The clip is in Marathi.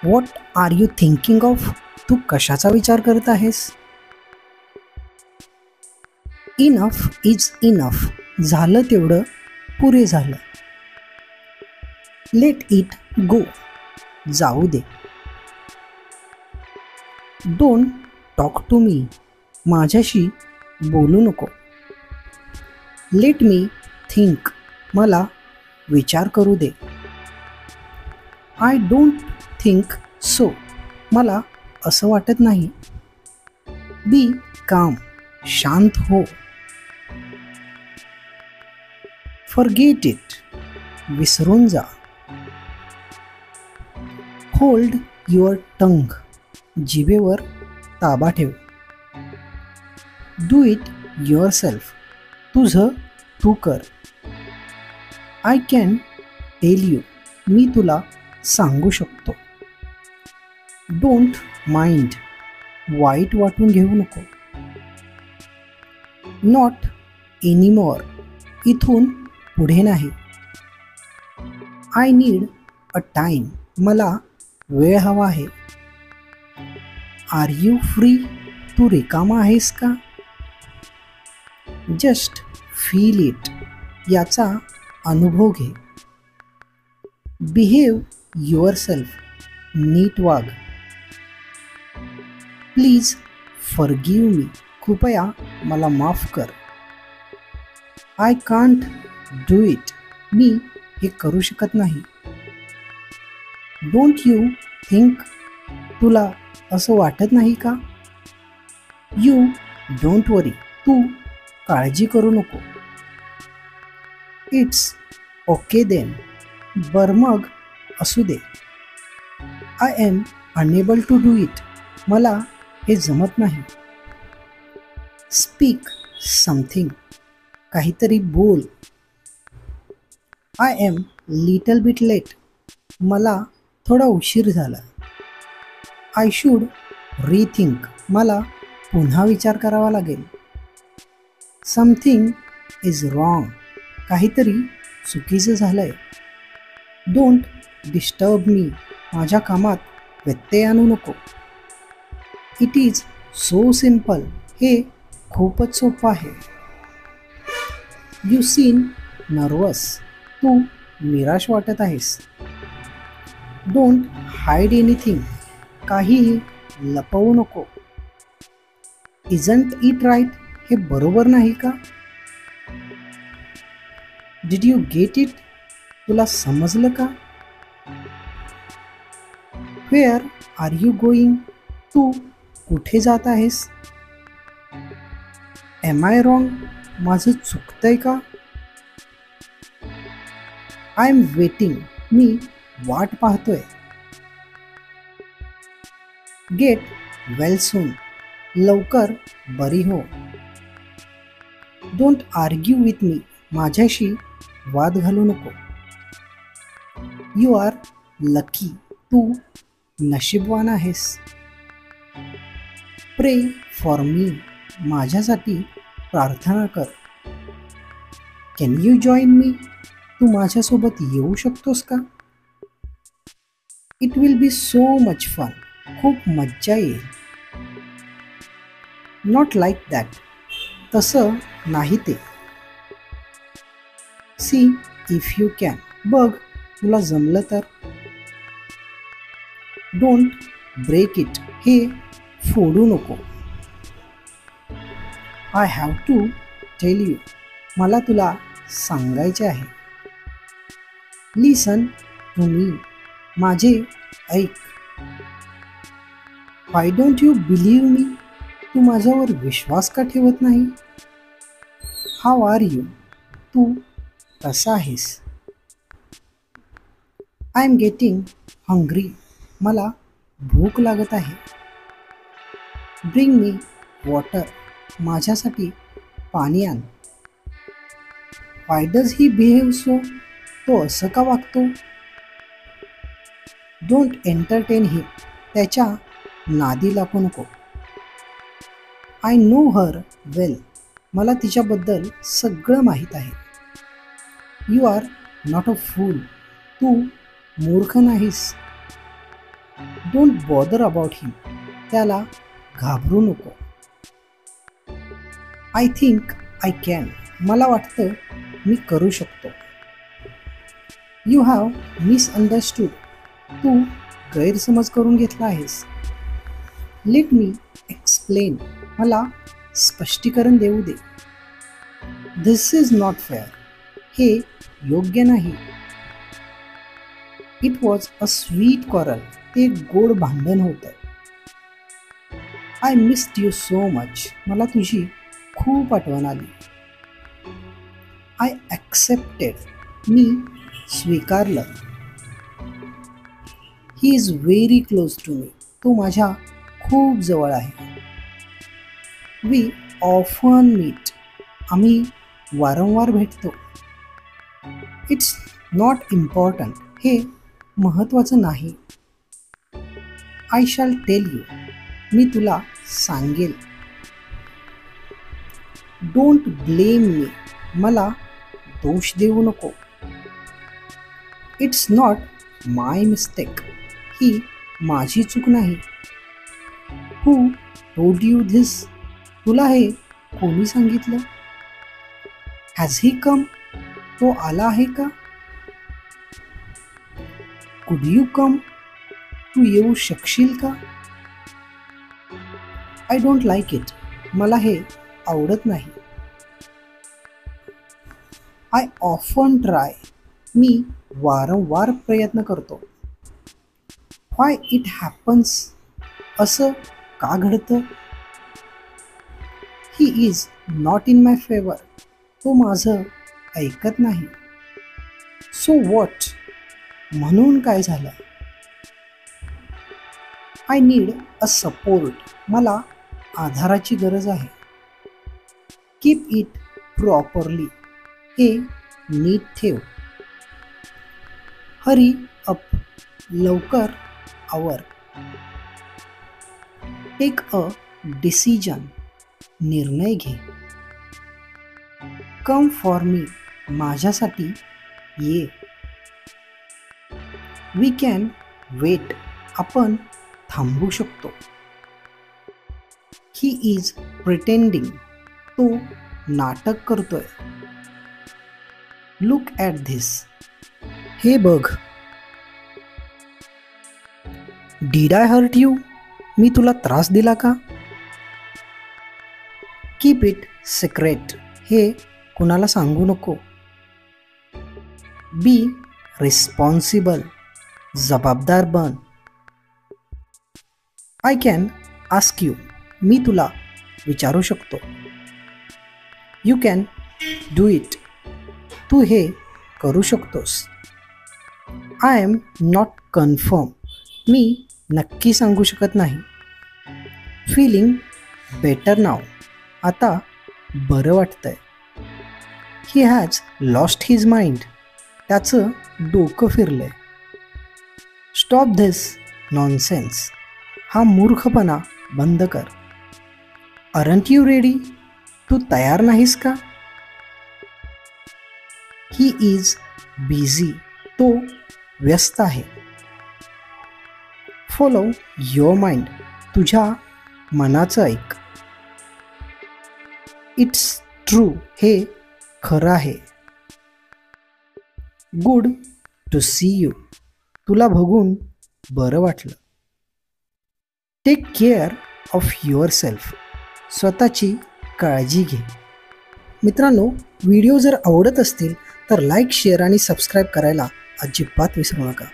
What are you thinking of? तू कशाचा विचार करत आहेस? Enough is enough. झालं तेवढं पुरे झालं. Let it go. जाऊ दे. Don't talk to me. माझ्याशी बोलू नको. Let me think. मला विचार करू दे. I don't think so. मला असं वाटत नाही. Be calm. शांत हो. Forget it. विसरून जा. Hold your tongue. जिभेवर ताबा ठेव. Do it yourself. तुझं तू कर. I can tell you. मी तुला सांगू शकतो. Don't mind. वाईट वाटून घेऊ नको. Not anymore. इथून पुढे नाही. I need a time. मला वेळ हवा आहे. R you free. तू रिकामा आहेस का? Just feel it. याचा अनुभव घे. Behave yourself. नीट वाग. Please forgive me. कृपया मला माफ कर. I can't do it. मी हे करू शकत नाही. Don't you think. तुला असं वाटत नाही का? यू डोंट वरी. तू काळजी करू नको. It's okay then. बरं मग असू दे. I am unable to do it. मला हे जमत नाही. Speak something. काहीतरी बोल. I am little bit late. मला थोडा उशीर झाला. I should rethink. मला पुन्हा विचार करावा लागेल. Something is wrong. काहीतरी चुकीचं झालंय. Don't disturb me. माझ्या कामात व्यत्यय आणू नको. It is so simple. हे खूपच सोपं आहे. You seen nervous. तू निराश वाटत आहेस. Don't hide anything. काहीही लपवू नको. Isn't it right. हे बरोबर नाही का? Did you get it. तुला समजलं का? Where are you going. तू कुठे जात आहेस? Am I wrong. माझं चुकतंय का? I am waiting. मी वाट पाहतोय. Get well soon. लवकर बरी हो. Don't argue with me. माझ्याशी वाद घालू नको. You R lucky. तू नशीबवान आहेस. प्रे फॉर मी. माझ्यासाठी प्रार्थना कर. Can you join me. तू माझ्यासोबत येऊ शकतोस का? It will be so much fun. खूप मज्जा येईल. Not like that. तसं नाही ते. See if you can. बघ तुला जमलं तर. Don't break it. हे फोडू नको. I have to tell you. मला तुला सांगायचे आहे. Listen to me. माझे ऐक. Why don't you believe me. तू माझ्यावर विश्वास का ठेवत नाही? How are you. तू कसा आहेस? I am getting hungry. मला भूक लागत आहे. Bring me water. माझ्यासाठी पाणी आण. Y does he behave so. तो असं का वागतो? डोंट एंटरटेन हिम. त्याच्या नादी लागू नको. आय नो हर वेल. मला तिच्याबद्दल सगळं माहीत आहे. यू आर नॉट अ फूल. तू मूर्ख नाहीस. डोंट बॉदर अबाउट हिम. त्याला घाबरू नको. I think I can. मला वाटतं मी करू शकतो. You have misunderstood. तू गैरसमज करून घेतला आहेस. Let me explain. मला स्पष्टीकरण देऊ दे. This is not fair. हे योग्य नाही. It was a sweet quarrel. ते गोड भांडण होतं. I missed you so much. मला तुझी खूप आठवण आली. I accepted. मी स्वीकारलं. He is very close to me. तो माझ्या खूप जवळ आहे. We often meet. आम्ही वारंवार भेटतो. It's not important. हे महत्त्वाचं नाही. I shall tell you. मी तुला सांगेल. Don't blame me. मला दोष देऊ नको. It's not my mistake. ही माझी चूक नाही. Who told you this. तुला हे कोणी सांगितलं? Has he come. तो आला आहे का? कुड यू कम. तू येऊ शकशील का? I don't like it. मला हे आवडत नाही. I often try. मी वारंवार प्रयत्न करतो. Why it happens. असं का घडतं? He is not in my favour. तो माझं ऐकत नाही. So what. म्हणून काय झालं? I need a support. मला आधाराची गरज आहे. Keep it properly. हे नीट ठेव. Hurry up. लवकर आवर. Take a decision. निर्णय घे. Come for me. माझ्यासाठी ये. We can wait. आपण थांबू शकतो. He is pretending. तो नाटक करतोय. Look at this. हे बघ. Did I hurt you. मी तुला त्रास दिला का? Keep it secret. हे कुणाला सांगू नको. Be responsible. जबाबदार बन. I can ask you. मी तुला विचारू शकतो. You can do it. तू हे करू शकतोस. I am not confirm. मी नक्की सांगू शकत नाही. Feeling better now. आता बरं वाटतंय. He has lost his mind. त्याचं डोकं फिरलंय. Stop this nonsense. हा मूर्खपणा बंद कर. Aren't you ready. तू तयार नाहीस का? He is busy. तो व्यस्त आहे. Follow your mind. तुझ्या मनाचं ऐक. It's true. हे खरं आहे. Good to see you. तुला बघून बरं वाटलं. Take care of yourself. स्वतःची काळजी घे. मित्रांनो, व्हिडिओ जर आवडत असतील तर लाईक, शेअर आणि सबस्क्राईब करायला अजिबात विसरू नका.